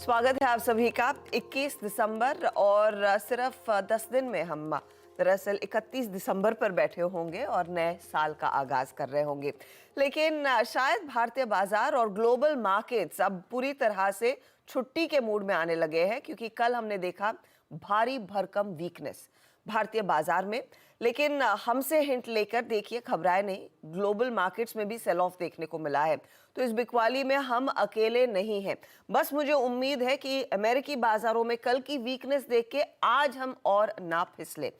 स्वागत है आप सभी का। 21 दिसंबर और सिर्फ 10 दिन में हम दरअसल 31 दिसंबर पर बैठे होंगे और नए साल का आगाज कर रहे होंगे। लेकिन शायद भारतीय बाजार और ग्लोबल मार्केट्स अब पूरी तरह से छुट्टी के मूड में आने लगे हैं, क्योंकि कल हमने देखा भारी भरकम वीकनेस भारतीय बाजार में। लेकिन हमसे हिंट लेकर देखिए, घबराए नहीं, ग्लोबल मार्केट्स में भी सेल ऑफ देखने को मिला है। तो इस बिकवाली में हम अकेले नहीं हैं। बस मुझे उम्मीद है कि अमेरिकी बाजारों में कल की वीकनेस देख के आज हम और ना फिसले।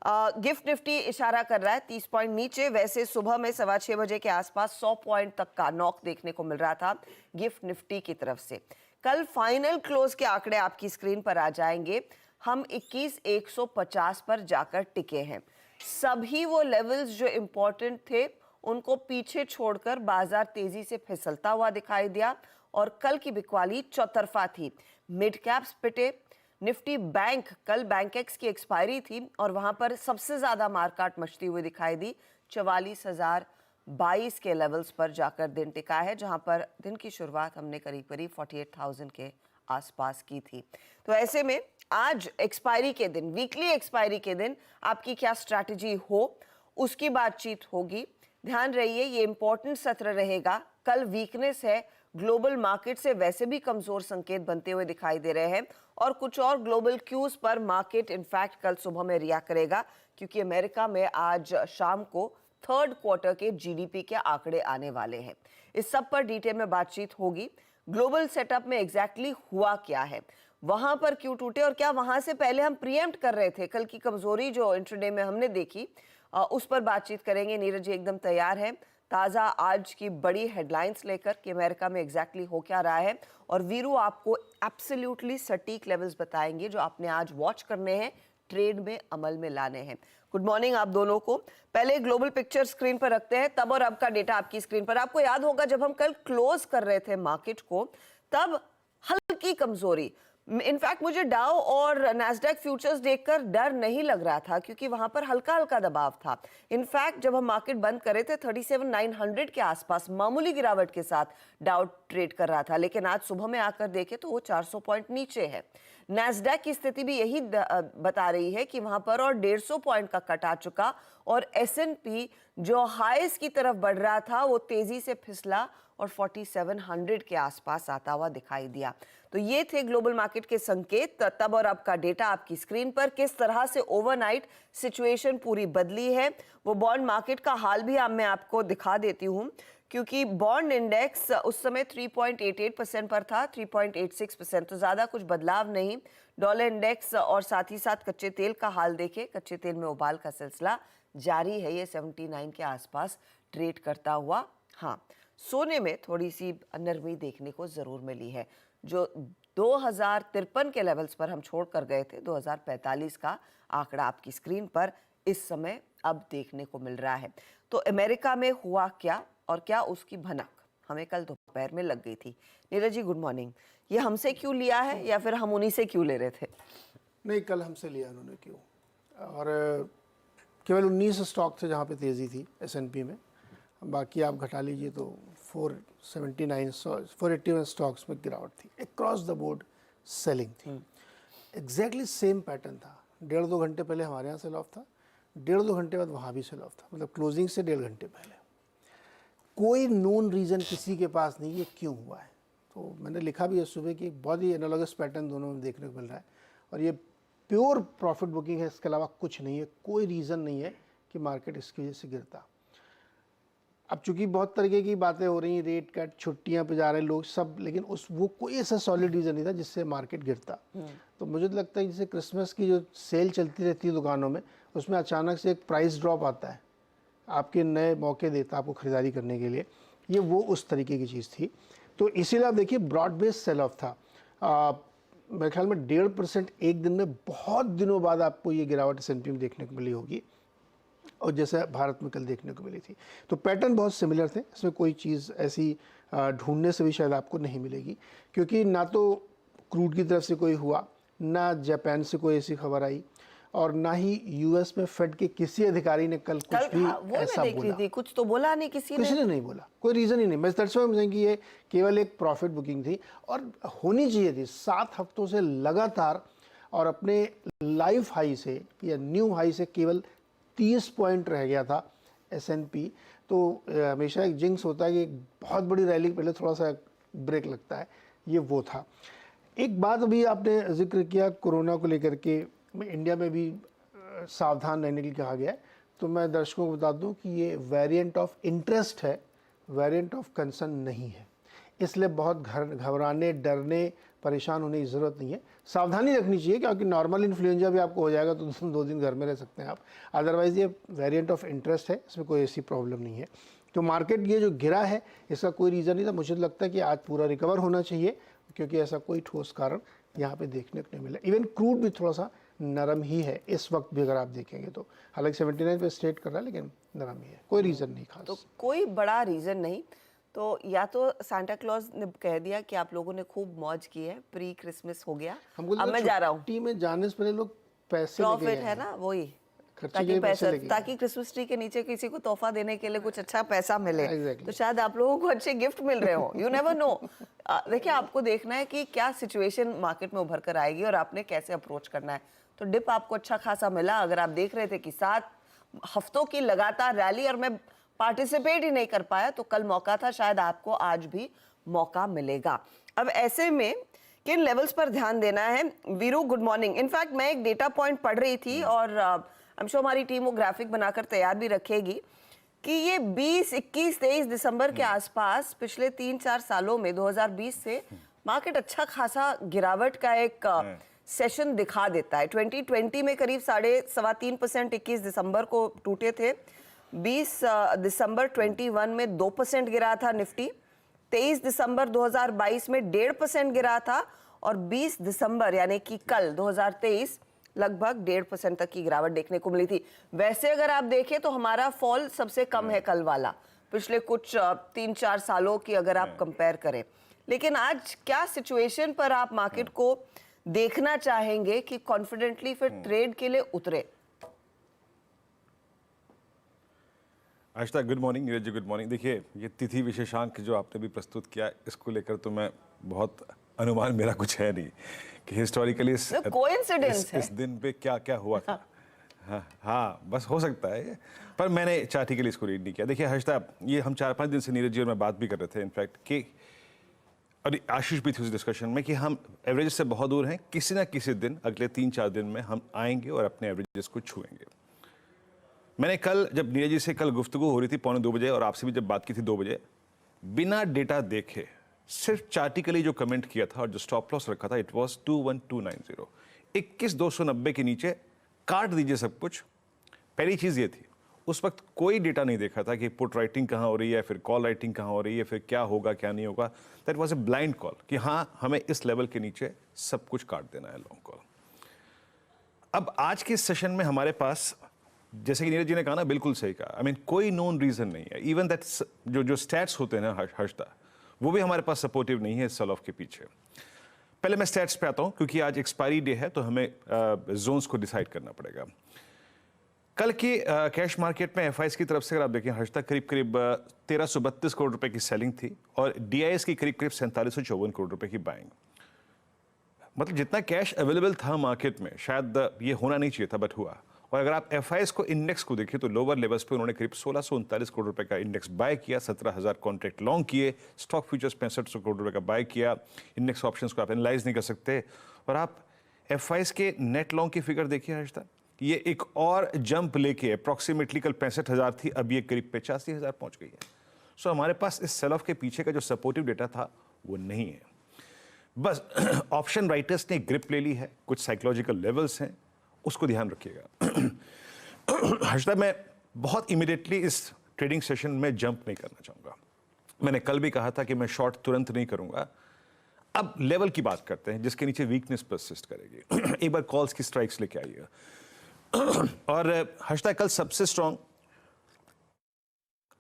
गिफ्ट निफ्टी इशारा कर रहा है 30 पॉइंट नीचे। वैसे सुबह में 6:15 बजे के आसपास 100 पॉइंट तक का नॉक देखने को मिल रहा था गिफ्ट निफ्टी की तरफ से। कल फाइनल क्लोज के आंकड़े आपकी स्क्रीन पर आ जाएंगे। हम 21,150 पर जाकर टिके हैं। सभी वो लेवल्स जो इंपॉर्टेंट थे उनको पीछे छोड़कर बाजार तेजी से फिसलता हुआ दिखाई दिया और कल की बिकवाली चौतरफा थी। मिड कैप्स पिटे, निफ्टी बैंक, कल बैंक एक्स की एक्सपायरी थी और वहां पर सबसे ज्यादा मारकाट मचती हुई दिखाई दी। 44,022 के लेवल्स पर जाकर दिन टिका है, जहां पर दिन की शुरुआत हमने करीब करीब 48,000 के आसपास की थी। तो ऐसे में आज एक्सपायरी के दिन, वीकली एक्सपायरी के दिन आपकी क्या स्ट्रैटेजी हो, उसकी बातचीत होगी। ध्यान रहिए, ये इंपॉर्टेंट सत्र रहेगा। कल वीकनेस है, ग्लोबल मार्केट से वैसे भी कमजोर संकेत बनते हुए दिखाई दे रहे हैं और कुछ और ग्लोबल क्यूज पर मार्केट इनफैक्ट कल सुबह में रिएक्ट करेगा, क्योंकि अमेरिका में आज शाम को थर्ड क्वार्टर के जीडीपी के आंकड़े आने वाले हैं। इस सब पर डिटेल में बातचीत होगी। ग्लोबल सेटअप में एग्जैक्टली हुआ क्या है, वहां पर क्यों टूटे और क्या वहां से पहले हम प्रीएम्प्ट कर रहे थे। कल की कमजोरी जो इंट्राडे में हमने देखी उस पर बातचीत करेंगे। नीरज जी एकदम तैयार है ताजा आज की बड़ी हेडलाइंस लेकर कि अमेरिका में एग्जैक्टली हो क्या रहा है, और वीरू आपको एब्सोल्युटली सटीक लेवल्स बताएंगे जो आपने आज वॉच करने हैं, ट्रेड में अमल में लाने हैं। गुड मॉर्निंग आप दोनों को। पहले ग्लोबल पिक्चर स्क्रीन पर रखते हैं, तब और अब का डेटा आपकी स्क्रीन पर। आपको याद होगा जब हम कल क्लोज कर रहे थे मार्केट को, तब हल्की कमजोरी, इनफैक्ट मुझे डाउ और नैस्डैक फ्यूचर्स देखकर डर नहीं लग रहा था, क्योंकि वहां पर हल्का हल्का दबाव था। इनफैक्ट जब हम मार्केट बंद करे थे 37,900 के आसपास मामूली गिरावट के साथ डाउ ट्रेड कर रहा था, लेकिन आज सुबह में आकर देखे तो वो 400 पॉइंट नीचे है। नैस्डैक की स्थिति भी यही बता रही है कि वहां पर और 150 पॉइंट का कट आ चुका और S&P जो हाईस की तरफ बढ़ रहा था वो तेजी से फिसला और 4700 के आसपास आता हुआ दिखाई दिया। तो ये थे ग्लोबल मार्केट के संकेत। तब और अब का डेटा आपकी स्क्रीन पर। किस तरह से ओवरनाइट सिचुएशन पूरी बदली है, वो बॉन्ड मार्केट का हाल भी मैं आपको दिखा देती हूँ, क्योंकि बॉन्ड इंडेक्स उस समय 3.88% पर था, 3.86%, तो ज्यादा कुछ बदलाव नहीं। डॉलर इंडेक्स और साथ ही साथ कच्चे तेल का हाल देखें, कच्चे तेल में उबाल का सिलसिला जारी है, ये 79 के आसपास ट्रेड करता हुआ। हाँ, सोने में थोड़ी सी नरमी देखने को जरूर मिली है। जो 2053 के लेवल्स पर हम छोड़ कर गए थे, 2045 का आंकड़ा आपकी स्क्रीन पर इस समय अब देखने को मिल रहा है। तो अमेरिका में हुआ क्या और क्या उसकी भनक हमें कल दोपहर में लग गई थी। Neeraj ji good morning. ये हमसे क्यों लिया है या फिर हम उन्हीं से क्यों ले रहे थे? नहीं, कल हमसे लिया उन्होंने क्यों, और केवल 19 स्टॉक थे जहाँ पे तेज़ी थी S&P में, बाकी आप घटा लीजिए तो 481 स्टॉक्स में गिरावट थी। अक्रॉस द बोर्ड सेलिंग थी। एग्जैक्टली सेम पैटर्न था। 1.5-2 घंटे पहले हमारे यहाँ सेल ऑफ था, 1.5-2 घंटे बाद वहाँ भी सेल ऑफ था, मतलब क्लोजिंग से 1.5 घंटे पहले। कोई नोन रीज़न किसी के पास नहीं ये क्यों हुआ है। तो मैंने लिखा भी है सुबह कि एक बहुत ही एनालॉगस पैटर्न दोनों में देखने को मिल रहा है और ये प्योर प्रॉफिट बुकिंग है, इसके अलावा कुछ नहीं है। कोई रीज़न नहीं है कि मार्केट इसकी वजह से गिरता। अब चूंकि बहुत तरीके की बातें हो रही हैं, रेट कट, छुट्टियां पे जा रहे हैं लोग सब, लेकिन वो कोई ऐसा सॉलिड रीज़न नहीं था जिससे मार्केट गिरता। तो मुझे तो लगता है जैसे क्रिसमस की जो सेल चलती रहती है दुकानों में, उसमें अचानक से एक प्राइस ड्रॉप आता है, आपके नए मौके देता है आपको ख़रीदारी करने के लिए, ये वो उस तरीके की चीज़ थी। तो इसीलिए आप देखिए ब्रॉड बेस्ड सेल ऑफ था। मेरे ख्याल में 1.5% एक दिन में बहुत दिनों बाद आपको ये गिरावट S&P में देखने को मिली होगी, और जैसे भारत में कल देखने को मिली थी। तो पैटर्न बहुत सिमिलर थे, इसमें कोई चीज़ ऐसी ढूंढने से भी शायद आपको नहीं मिलेगी, क्योंकि ना तो क्रूड की तरफ से कोई हुआ, ना जापान से कोई ऐसी खबर आई, और ना ही यूएस में फेड के किसी अधिकारी ने कल कुछ भी हाँ, वो ऐसा मैं देख रही बोला। थी, कुछ तो बोला नहीं किसी ने नहीं बोला, कोई रीजन ही नहीं। मैं दैट्स व्हाई कि ये केवल एक प्रॉफिट बुकिंग थी और होनी चाहिए थी 7 हफ्तों से लगातार, और अपने लाइफ हाई से या न्यू हाई से केवल 30 पॉइंट रह गया था S&P। तो हमेशा एक जिंक्स होता है कि एक बहुत बड़ी रैली पहले थोड़ा सा ब्रेक लगता है, ये वो था। एक बात अभी आपने जिक्र किया कोरोना को लेकर के, इंडिया में भी सावधान रहने के लिए कहा गया है। तो मैं दर्शकों को बता दूं कि ये वेरिएंट ऑफ इंटरेस्ट है, वेरिएंट ऑफ कंसर्न नहीं है, इसलिए बहुत घबराने, डरने, परेशान होने की ज़रूरत नहीं है। सावधानी रखनी चाहिए क्योंकि नॉर्मल इन्फ्लुएंजा भी आपको हो जाएगा तो 2 दिन घर में रह सकते हैं आप। अदरवाइज़ ये वेरिएंट ऑफ इंटरेस्ट है, इसमें कोई ऐसी प्रॉब्लम नहीं है। तो मार्केट ये जो गिरा है इसका कोई रीज़न नहीं था। मुझे लगता है कि आज पूरा रिकवर होना चाहिए क्योंकि ऐसा कोई ठोस कारण यहाँ पे देखने को नहीं मिला। इवन क्रूड भी थोड़ा सा नरम ही है इस वक्त भी अगर आप देखेंगे तो, हालांकि 79 पे स्टेट कर रहा है लेकिन नरम ही है, कोई रीज़न नहीं खास। तो कोई बड़ा रीजन नहीं। तो या तो सांता क्लॉज ने कह दिया कि आप लोगों ने खूब मौज की है, प्री क्रिसमस हो गया, अब मैं जा रहा हूँ, छुट्टी में जाने से पहले लोग पैसे लेके प्रॉफिट आए है हैं। ना, वही खर्चे ताकि के पैसे पैसा, लेके ताकि क्रिसमस ट्री के नीचे किसी को तोहफा देने के लिए कुछ अच्छा पैसा मिले। Exactly. तो शायद आप लोगों को अच्छे गिफ्ट मिल रहे हो, यू नेवर नो। देखिए, आपको देखना है कि क्या सिचुएशन मार्केट में उभर कर आएगी और आपने कैसे अप्रोच करना है। तो डिप आपको अच्छा खासा मिला। अगर आप देख रहे थे कि 7 हफ्तों की लगातार रैली और मैं पार्टिसिपेट ही नहीं कर पाया, तो कल मौका था, शायद आपको आज भी मौका मिलेगा। अब ऐसे में किन लेवल्स पर ध्यान देना है? Veeru, good morning. इनफैक्ट मैं एक डेटा पॉइंट पढ़ रही थी और आई एम श्योर हमारी टीम वो ग्राफिक बनाकर तैयार भी रखेगी कि ये 20, 21, 23 दिसंबर के आसपास पिछले 3-4 सालों में 2020 से मार्केट अच्छा खासा गिरावट का एक सेशन दिखा देता है। 2020 में करीब 3.25% 21 दिसंबर को टूटे थे। 20 दिसंबर 21 में 2% गिरा था निफ्टी। 23 दिसंबर 2022 में 1.5% गिरा था और 20 दिसंबर यानी कि कल 2023 लगभग 1.5% तक की गिरावट देखने को मिली थी। वैसे अगर आप देखें तो हमारा फॉल सबसे कम है कल वाला, पिछले कुछ 3-4 सालों की अगर आप कंपेयर करें। लेकिन आज क्या सिचुएशन पर आप मार्केट को देखना चाहेंगे कि कॉन्फिडेंटली फिर ट्रेड के लिए उतरे? Ashita, good morning. Neeraj ji, good morning. देखिए, ये तिथि विशेषांक जो आपने भी प्रस्तुत किया, इसको लेकर तो मैं बहुत अनुमान मेरा कुछ है नहीं कि हिस्टोरिकली इस दिन पे क्या क्या हुआ था। हाँ, बस हो सकता है, पर मैंने चार्टिकली इसको रीड नहीं किया। देखिए हर्षदा, ये हम 4-5 दिन से नीरज जी और मैं बात भी कर रहे थे इनफैक्ट कि, और आशीष भी थी उस डिस्कशन में, कि हम एवरेज से बहुत दूर हैं। किसी ना किसी दिन अगले 3-4 दिन में हम आएंगे और अपने एवरेजेस को छुएंगे। मैंने कल, जब नीरज जी से कल गुफ्तगू हो रही थी 1:45 बजे और आपसे भी जब बात की थी 2 बजे, बिना डेटा देखे सिर्फ चार्टिकली जो कमेंट किया था और जो स्टॉप लॉस रखा था, इट वाज 21290। 21,290 के नीचे काट दीजिए सब कुछ। पहली चीज़ ये थी, उस वक्त कोई डेटा नहीं देखा था कि पुट राइटिंग कहाँ हो रही है, फिर कॉल राइटिंग कहाँ हो रही है, फिर क्या होगा क्या नहीं होगा। That was a blind call कि हाँ, हमें इस लेवल के नीचे सब कुछ काट देना है, लॉन्ग कॉल। अब आज के सेशन में हमारे पास, जैसे कि नीरज जी ने कहा ना, बिल्कुल सही कहा, आई मीन कोई नोन रीजन नहीं है। इवन दैट जो स्टैट्स होते हैं ना हर्षदा, वो भी हमारे पास सपोर्टिव नहीं है इस सेल ऑफ के पीछे। पहले मैं स्टैट्स पे आता हूं क्योंकि आज एक्सपायरी डे है तो हमें जोन्स को डिसाइड करना पड़ेगा। कल की कैश मार्केट में एफआईएस की तरफ से अगर आप देखें हर्षदा, करीब करीब 1332 करोड़ रुपए की सेलिंग थी और डीआईएस की करीब करीब 4754 करोड़ रुपए की बाइंग। मतलब जितना कैश अवेलेबल था मार्केट में, शायद ये होना नहीं चाहिए था, बट हुआ। और अगर आप एफआईएस को इंडेक्स को देखिए तो लोअर लेवल्स पे उन्होंने करीब 1639 करोड़ रुपए का इंडेक्स बाय किया, 17,000 कॉन्ट्रैक्ट लॉन्ग किए, स्टॉक फ्यूचर्स 6500 करोड़ रुपए का बाय किया। इंडेक्स ऑप्शंस को आप एनालाइज नहीं कर सकते। और आप एफआईएस के नेट लॉन्ग की फिगर देखिए हर्षदा, ये एक और जंप लेके अप्रॉक्सीमेटली कल 65,000 थी, अब ये करीब 85,000 पहुंच गई है। सो हमारे पास इस सेल ऑफ के पीछे का जो सपोर्टिव डेटा था वो नहीं है। बस ऑप्शन राइटर्स ने ग्रिप ले ली है, कुछ साइकोलॉजिकल लेवल्स हैं, उसको ध्यान रखिएगा। हर्षदा, मैं बहुत इमीडिएटली इस ट्रेडिंग सेशन में जंप नहीं करना चाहूंगा। मैंने कल भी कहा था कि मैं शॉर्ट तुरंत नहीं करूंगा। अब लेवल की बात करते हैं जिसके नीचे वीकनेस परसिस्ट करेगी। एक बार कॉल्स की स्ट्राइक्स लेके आइएगा। और हर्षदा, कल सबसे स्ट्रॉन्ग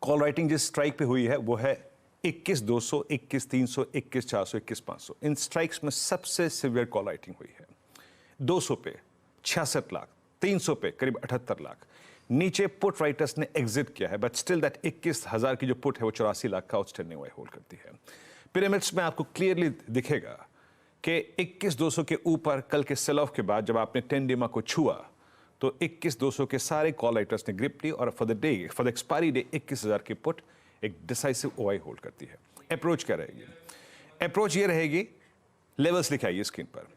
कॉल राइटिंग जिस स्ट्राइक पे हुई है वो है 21,200, 21,300, 21,400, 21,500। इन स्ट्राइक्स में सबसे सिवियर कॉल राइटिंग हुई है। 200 पे 66 लाख, 300 पे करीब 78 लाख। नीचे पुट राइटर्स ने एग्जिट किया है, बट स्टिल दैट 21,000 की जो पुट है वो 84 लाख का आउटस्टैंडिंग वाई होल्ड करती है। पिरामिड्स में आपको क्लियरली दिखेगा कि 21,200 के ऊपर कल के सेल ऑफ के बाद जब आपने 10 डेमा को छुआ तो 21,200 के सारे कॉल राइटर्स ने ग्रिप ली और फॉर द एक्सपायरी डे 21,000 की पुट एक डिसाइसिव ओआई होल्ड करती है। अप्रोच क्या रहेगी? अप्रोच ये रहेगी, लेवल्स लिखे आइए स्क्रीन पर,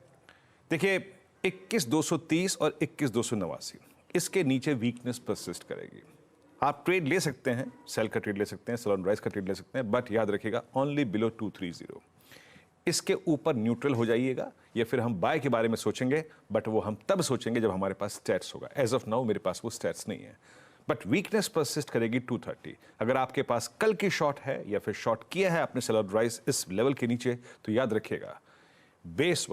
देखिए 21,230 और 21,289, इसके नीचे वीकनेस परसिस्ट करेगी। आप ट्रेड ले सकते हैं, सेल का ट्रेड ले सकते हैं, सेल ऑन राइज का ट्रेड ले सकते हैं, बट याद रखिएगा ओनली बिलो 230। इसके ऊपर न्यूट्रल हो जाइएगा या फिर हम बाय के बारे में सोचेंगे, बट वो हम तब सोचेंगे जब हमारे पास स्टैट्स होगा। एज ऑफ नाउ मेरे पास वो स्टैट्स नहीं है, बट वीकनेस परसिस्ट करेगी 230। अगर आपके पास कल की शॉर्ट है या फिर शॉर्ट किया है आपने सेल ऑन राइज इस लेवल के नीचे, तो याद रखिएगा बेस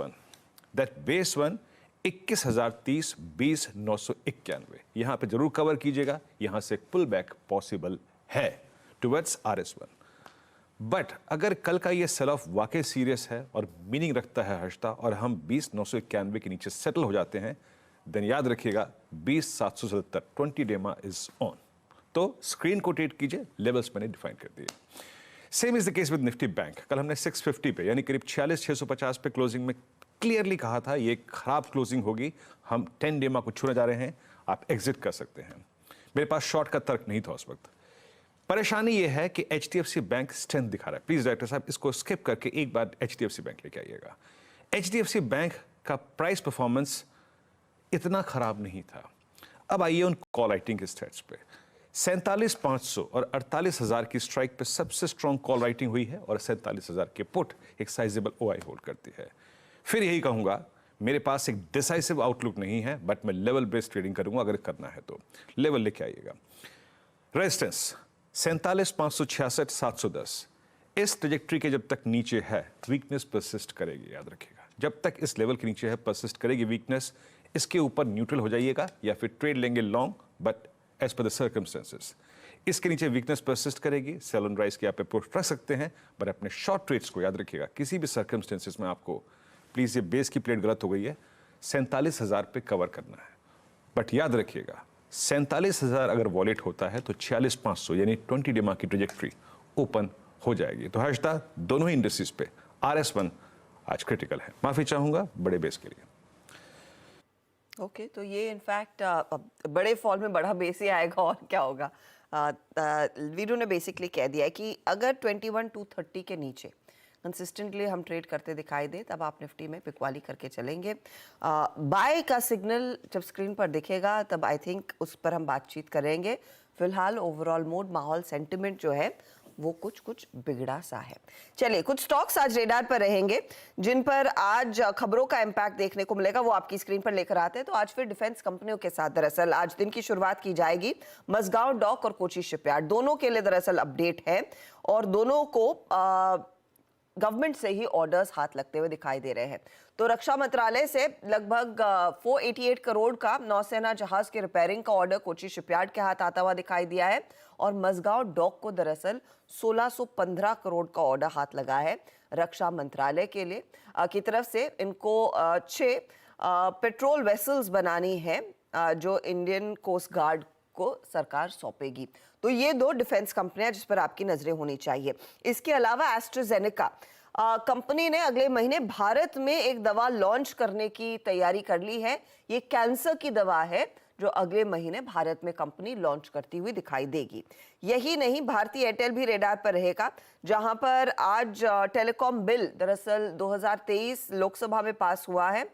वन 21,030, 20,991 यहां पे जरूर कवर कीजिएगा। यहां से पुल बैक पॉसिबल है टुवर्ड्स RS1। बट अगर कल का ये सेल ऑफ वाकई सीरियस है और मीनिंग रखता है हर्षता, और हम 20,991 के नीचे सेटल हो जाते हैं, देन याद रखिएगा 20,777 20 डेमा इज ऑन। तो स्क्रीन को ट्रेड कीजिए, लेवल्स मैंने डिफाइन कर दिए। Same is the case with Nifty bank. कल हमने 650 पे यानी करीब 46,650 पे क्लोजिंग में क्लियरली कहा था ये खराब क्लोजिंग होगी, हम 10 डेमा को छूने जा रहे हैं, आप एग्जिट कर सकते हैं। मेरे पास शॉर्ट का तर्क नहीं था उस वक्त। परेशानी ये है कि HDFC बैंक स्ट्रेंथ दिखा रहा है। प्लीज डायरेक्टर साहब इसको स्किप करके एक बार HDFC बैंक लेके आइएगा। HDFC बैंक का प्राइस परफॉर्मेंस इतना खराब नहीं था। अब आइए उन कॉल राइटिंग के स्टेट्स पे। 47,500 और 48,000 की स्ट्राइक पे सबसे स्ट्रॉन्ग कॉल राइटिंग हुई है और 47,000 के पुट एक साइजेबल ओआई होल्ड करती है। फिर यही कहूंगा, मेरे पास एक डिसाइसिव आउटलुक नहीं है, बट मैं लेवल बेस्ड ट्रेडिंग करूंगा अगर करना है तो। लेवल लेके आइएगा। रेजिस्टेंस 47,566, 710। इस ट्रेजेक्ट्री के जब तक नीचे है वीकनेस परसिस्ट करेगी, याद रखिएगा। जब तक इस लेवल के नीचे है परसिस्ट करेगी वीकनेस। इसके ऊपर न्यूट्रल हो जाइएगा या फिर ट्रेड लेंगे long, but as per the circumstances. इसके नीचे वीकनेस परसिस्ट करेगी, सेल ऑन राइज की आप अप्रोच रख सकते हैं, बट अपने शॉर्ट ट्रेड्स को याद रखिएगा किसी भी सर्कमस्टेंसेस में आपको, प्लीज ये बेस की प्लेट गलत हो गई है, 47,000 पे कवर करना है। बट याद रखिएगा 47,000 अगर वॉलेट होता है तो 46,500 यानी 20 डेमा की ट्रेजेक्ट्री ओपन हो जाएगी। तो हर्षदा दोनों ही इंडस्ट्रीज पे RS1 आज क्रिटिकल है। माफी चाहूंगा बड़े बेस के लिए। ओके तो ये इनफैक्ट बड़े फॉल में बड़ा बेस ही आएगा और क्या होगा। वीरू ने बेसिकली कह दिया है कि अगर 21,230 के नीचे कंसिस्टेंटली हम ट्रेड करते दिखाई दे तब आप निफ्टी में पिकवाली करके चलेंगे। बाय का सिग्नल जब स्क्रीन पर दिखेगा तब आई थिंक उस पर हम बातचीत करेंगे। फिलहाल ओवरऑल मूड, माहौल, सेंटिमेंट जो है वो कुछ बिगड़ा सा है। चलिए कुछ स्टॉक्स आज रेडार पर रहेंगे जिन पर आज खबरों का इम्पैक्ट देखने को मिलेगा, वो आपकी स्क्रीन पर लेकर आते हैं। तो आज फिर डिफेंस कंपनियों के साथ दरअसल आज दिन की शुरुआत की जाएगी। मझगांव डॉक और कोची शिपयार्ड दोनों के लिए दरअसल अपडेट है और दोनों को गवर्नमेंट से ही ऑर्डर्स हाथ लगते हुए दिखाई दे रहे हैं। तो रक्षा मंत्रालय से लगभग 488 करोड़ का नौसेना जहाज के रिपेयरिंग का ऑर्डर कोची शिपयार्ड के हाथ आता हुआ दिखाई दिया है और मझगांव डॉक को दरअसल 1615 करोड़ का ऑर्डर हाथ लगा है रक्षा मंत्रालय के लिए की तरफ से। इनको 6 पेट्रोल वेसल्स बनानी है जो इंडियन कोस्ट गार्ड को सरकार सौंपेगी। तो ये 2 डिफेंस कंपनियां जिस पर आपकी नजरें होनी चाहिए। इसके अलावा एस्ट्राजेनेका कंपनी ने अगले महीने भारत में एक दवा लॉन्च करने की तैयारी कर ली है। ये कैंसर की दवा है जो अगले महीने भारत में कंपनी लॉन्च करती हुई दिखाई देगी। यही नहीं, भारतीय एयरटेल भी रेडार पर रहेगा, जहां पर आज टेलीकॉम बिल दरअसल 2023 लोकसभा में पास हुआ है।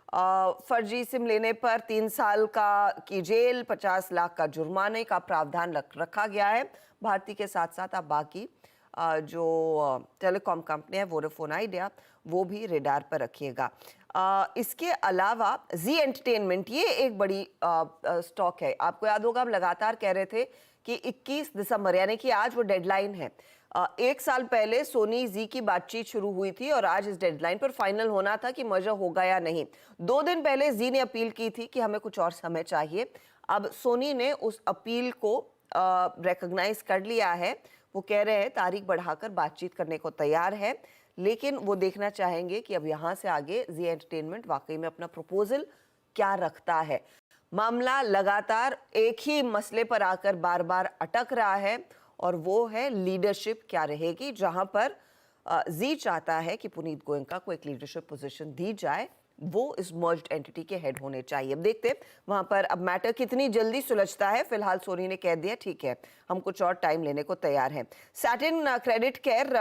फर्जी सिम लेने पर 3 साल की जेल, 50 लाख का जुर्माने का प्रावधान रखा गया है। भारती के साथ साथ आप बाकी जो टेलीकॉम कंपनी है वोडाफोन आइडिया वो भी रेडार पर रखिएगा। इसके अलावा जी एंटरटेनमेंट ये एक बड़ी स्टॉक है। आपको याद होगा हम लगातार कह रहे थे कि 21 दिसंबर यानी कि आज वो डेडलाइन है। 1 साल पहले सोनी जी की बातचीत शुरू हुई थी और आज इस डेडलाइन पर फाइनल होना था कि मर्जर होगा या नहीं। 2 दिन पहले जी ने अपील की थी कि हमें कुछ और समय चाहिए। अब सोनी ने उस अपील को रिकॉग्नाइज कर लिया है। वो कह रहे हैं तारीख बढ़ाकर बातचीत करने को तैयार है, लेकिन वो देखना चाहेंगे कि अब यहाँ से आगे जी एंटरटेनमेंट वाकई में अपना प्रपोजल क्या रखता है। मामला लगातार एक ही मसले पर आकर बार बार अटक रहा है और वो है लीडरशिप क्या रहेगी, जहां पर जी चाहता है कि पुनीत गोयनका को एक लीडरशिप पोजीशन दी जाए, वो इस मर्ज्ड एंटिटी के हेड होने चाहिए। अब देखते हैं वहां पर अब मैटर कितनी जल्दी सुलझता है। फिलहाल सोनी ने कह दिया ठीक है, हम कुछ और टाइम लेने को तैयार हैं। सैटिन क्रेडिट केयर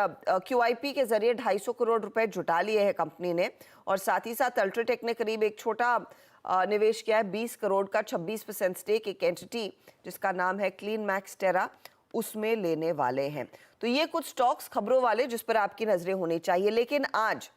QIP के जरिए 250 करोड़ रुपए जुटा लिए हैं कंपनी ने, और साथ ही साथ अल्ट्राटेक ने करीब एक छोटा निवेश किया है 20 करोड़ का 26% स्टेक एक एंटिटी जिसका नाम है क्लीन मैक्स टेरा, उसमें लेने वाले हैं। तो ये कुछ स्टॉक्स खबरों वाले जिस पर आपकी नजरें होनी चाहिए। लेकिन आज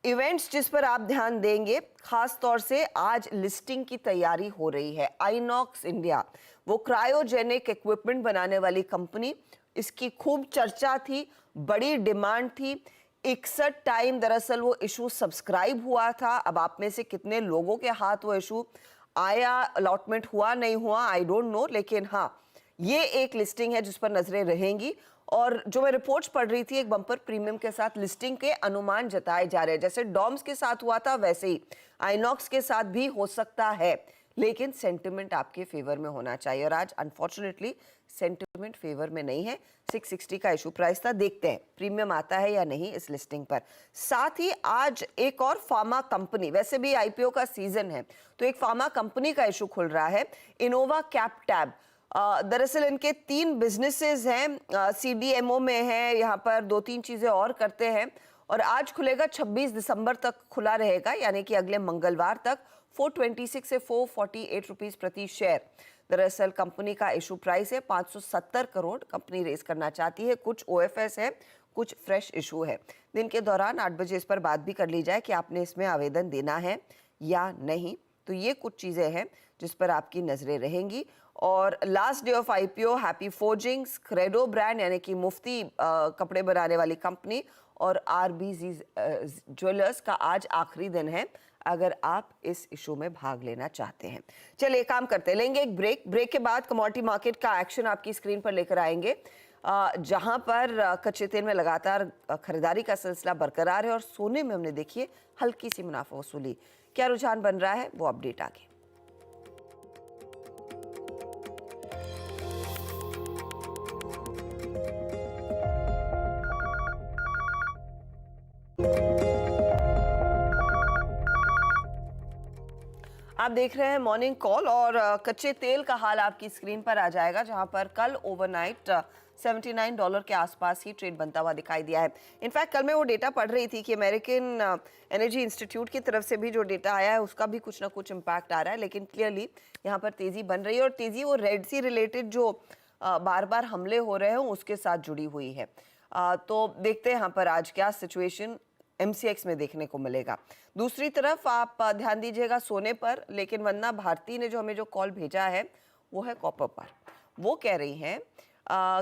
इवेंट्स जिस पर आप ध्यान देंगे, खास तौर से आज लिस्टिंग की तैयारी हो रही है। आइनॉक्स इंडिया, वो क्रायोजेनिक इक्विपमेंट बनाने वाली कंपनी, इसकी खूब चर्चा थी, बड़ी डिमांड थी। 61 टाइम दरअसल वो इशू सब्सक्राइब हुआ था। अब आप में से कितने लोगों के हाथ वो इशू आया, अलॉटमेंट हुआ नहीं हुआ, आई डोंट नो, लेकिन हाँ ये एक लिस्टिंग है जिस पर नजरें रहेंगी। और जो मैं रिपोर्ट्स पढ़ रही थी, एक बम्पर प्रीमियम के साथ लिस्टिंग के अनुमान जताए जा रहे हैं। जैसे डॉम्स के साथ हुआ था वैसे ही आइनॉक्स के साथ भी हो सकता है, लेकिन सेंटिमेंट आपके फेवर में होना चाहिए। और आज अनफॉर्चुनेटली सेंटिमेंट फेवर में नहीं है। 660 का इशू प्राइस था, देखते हैं प्रीमियम आता है या नहीं इस लिस्टिंग पर। साथ ही आज एक और फार्मा कंपनी, वैसे भी IPO का सीजन है तो एक फार्मा कंपनी का इशू खुल रहा है, इनोवा कैपटैब। दरअसल इनके 3 बिजनेसेस हैं, CDMO में है, यहाँ पर 2-3 चीजें और करते हैं, और आज खुलेगा 26 दिसंबर तक खुला रहेगा, यानी कि अगले मंगलवार तक। 426 से 448 रुपीस प्रति शेयर दरअसल कंपनी का इशू प्राइस है। 570 करोड़ कंपनी रेज करना चाहती है। कुछ OFS है, कुछ फ्रेश इशू है। दिन के दौरान 8 बजे इस पर बात भी कर ली जाए कि आपने इसमें आवेदन देना है या नहीं। तो ये कुछ चीजें हैं जिस पर आपकी नजरें रहेंगी। और last day of IPO happy forgings, credo brand यानी कि मुफ्ती कपड़े बनाने वाली कंपनी, और RBZ ज्वेलर्स का आज आखिरी दिन है अगर आप इस इशू में भाग लेना चाहते हैं। चलिए काम करते हैं, लेंगे एक ब्रेक के बाद कमोडिटी मार्केट का एक्शन आपकी स्क्रीन पर लेकर आएंगे, जहां पर कच्चे तेल में लगातार खरीदारी का सिलसिला बरकरार है और सोने में हमने देखिए हल्की सी मुनाफा वसूली। क्या रुझान बन रहा है वो अपडेट आगे। आप देख रहे हैं मॉर्निंग कॉल, और कच्चे तेल का हाल आपकी स्क्रीन पर आ जाएगा, जहां पर कल ओवरनाइट $79 के आसपास ही ट्रेड बनता हुआ दिखाई दिया है। इनफैक्ट कल मैं वो डेटा पढ़ रही थी कि अमेरिकन एनर्जी इंस्टीट्यूट की तरफ से भी जो डेटा आया है उसका भी कुछ ना कुछ इम्पैक्ट आ रहा है, लेकिन क्लियरली यहाँ पर तेजी बन रही है, और तेजी वो रेड सी रिलेटेड जो बार बार हमले हो रहे हैं उसके साथ जुड़ी हुई है। तो देखते हैं यहाँ पर आज क्या सिचुएशन MCX में देखने को मिलेगा। दूसरी तरफ आप ध्यान दीजिएगा सोने पर, लेकिन वंदना भारती ने जो हमें जो कॉल भेजा है वो है कॉपर पर। वो कह रही हैं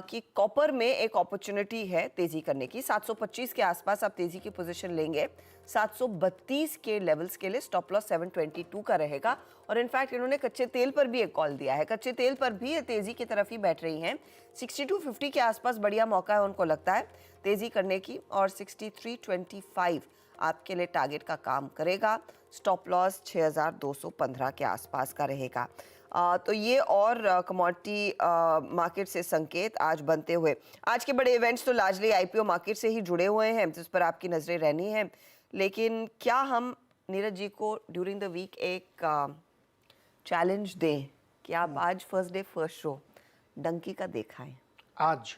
कि कॉपर में एक अपॉर्चुनिटी है तेजी करने की। 725 के आसपास आप तेजी की पोजीशन लेंगे। 732 के लेवल्स के लिए स्टॉप लॉस 722 का रहेगा। और इनफैक्ट इन्होंने कच्चे तेल पर भी एक कॉल दिया है, कच्चे तेल पर भी तेजी की तरफ ही बैठ रही हैं। 6250 के आसपास बढ़िया मौका है उनको लगता है तेजी करने की, और 6325 आपके लिए टारगेट का काम करेगा। स्टॉप लॉस 6215 के आसपास का रहेगा। तो ये और कमोडिटी मार्केट से संकेत आज बनते हुए। आज के बड़े इवेंट्स तो लार्जली IPO मार्केट से ही जुड़े हुए हैं जिस पर आपकी नजरें रहनी है। लेकिन क्या हम नीरज जी को ड्यूरिंग द वीक एक चैलेंज दें कि आप आज first day first show Dunki का देखा है? आज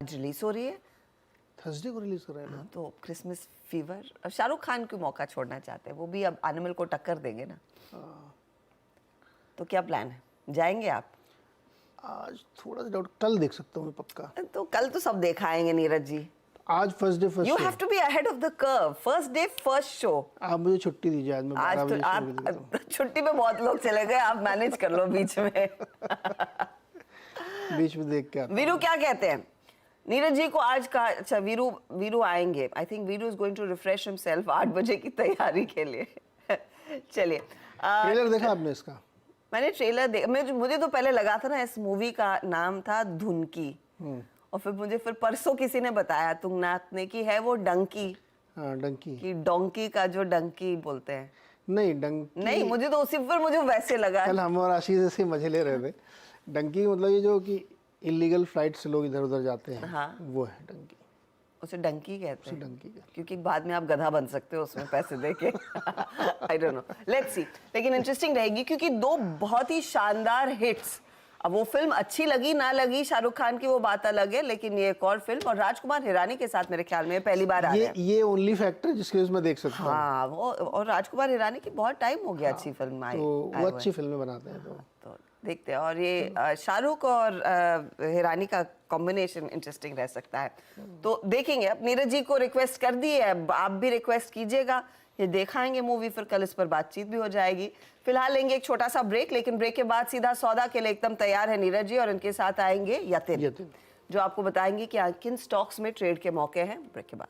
रिलीज हो रही है, थर्सडे को रिलीज कर रहे हैं। तो क्रिसमस फीवर, अब शाहरुख खान क्यों मौका छोड़ना चाहते हैं? वो भी अब एनिमल को टक्कर देंगे ना। तो क्या प्लान है, जाएंगे आप? आज थोड़ा सा डाउट, कल देख सकता हूँ मैं पक्का। तो कल तो सब देखाएंगे नीरज जी। आज first day first you show. Have to be ahead of the curve. First day first show. आप मुझे छुट्टी दीजिए, आज मैं 12 आज तो बजे शुरू कर देता हूँ। आप छुट्टी पे बहुत लोग चले गए, आप मैनेज कर लो बीच में। बीच में देख के आता हूँ। वीरू क्या कहते हैं नीरज जी को आज का? अच्छा वीरू आएंगे। I think Veeru is going to refresh himself 8 बजे की तैयारी के लिए। चलिए, ट्रेलर देखा आपने इसका? मैंने ट्रेलर मुझे तो पहले लगा था ना इस मूवी का नाम था धुनकी, और फिर परसों किसी ने बताया तुंगनाथ ने कि है वो डंकी। हाँ, डंकी कि डोंकी का जो डंकी बोलते हैं। नहीं डंकी नहीं, मुझे तो उसी पर मुझे वैसे लगा। कल हम और आशीष ऐसे मजे ले रहे थे। डंकी मतलब ये जो कि इलीगल फ्लाइट से लोग इधर उधर जाते हैं, हाँ। वो है डंकी। उसे डंकी कहते हैं। डंकी कहते क्योंकि बाद में आप गधा बन सकते हो उसमें पैसे देके। I don't know, let's see. लेकिन इंटरेस्टिंग रहेगी क्योंकि दो बहुत ही शानदार हिट्स। अब वो फिल्म अच्छी लगी ना लगी शाहरुख खान की वो बात अलग है, लेकिन ये एक और फिल्म और राजकुमार हिरानी के साथ मेरे ख्याल में पहली बार आ रहे हैं। ये ओनली फैक्टर जिसके वजह से मैं देख सकता हूँ। हाँ, वो और राजकुमार हिरानी की बहुत टाइम हो गया अच्छी फिल्म आई। तो वो अच्छी फिल्में बनाते हैं तो देखते हैं। और ये शाहरुख और हिरानी का कॉम्बिनेशन इंटरेस्टिंग रह सकता है, तो देखेंगे। अब नीरज जी को रिक्वेस्ट कर दी है, अब आप भी रिक्वेस्ट कीजिएगा, ये दिखाएंगे मूवी, फिर कल इस पर बातचीत भी हो जाएगी। फिलहाल लेंगे एक छोटा सा ब्रेक, लेकिन ब्रेक के बाद सीधा सौदा के लिए एकदम तैयार है नीरज जी, और इनके साथ आएंगे यतिन, जो आपको बताएंगे कि किन स्टॉक्स में ट्रेड के मौके हैं। ब्रेक के बाद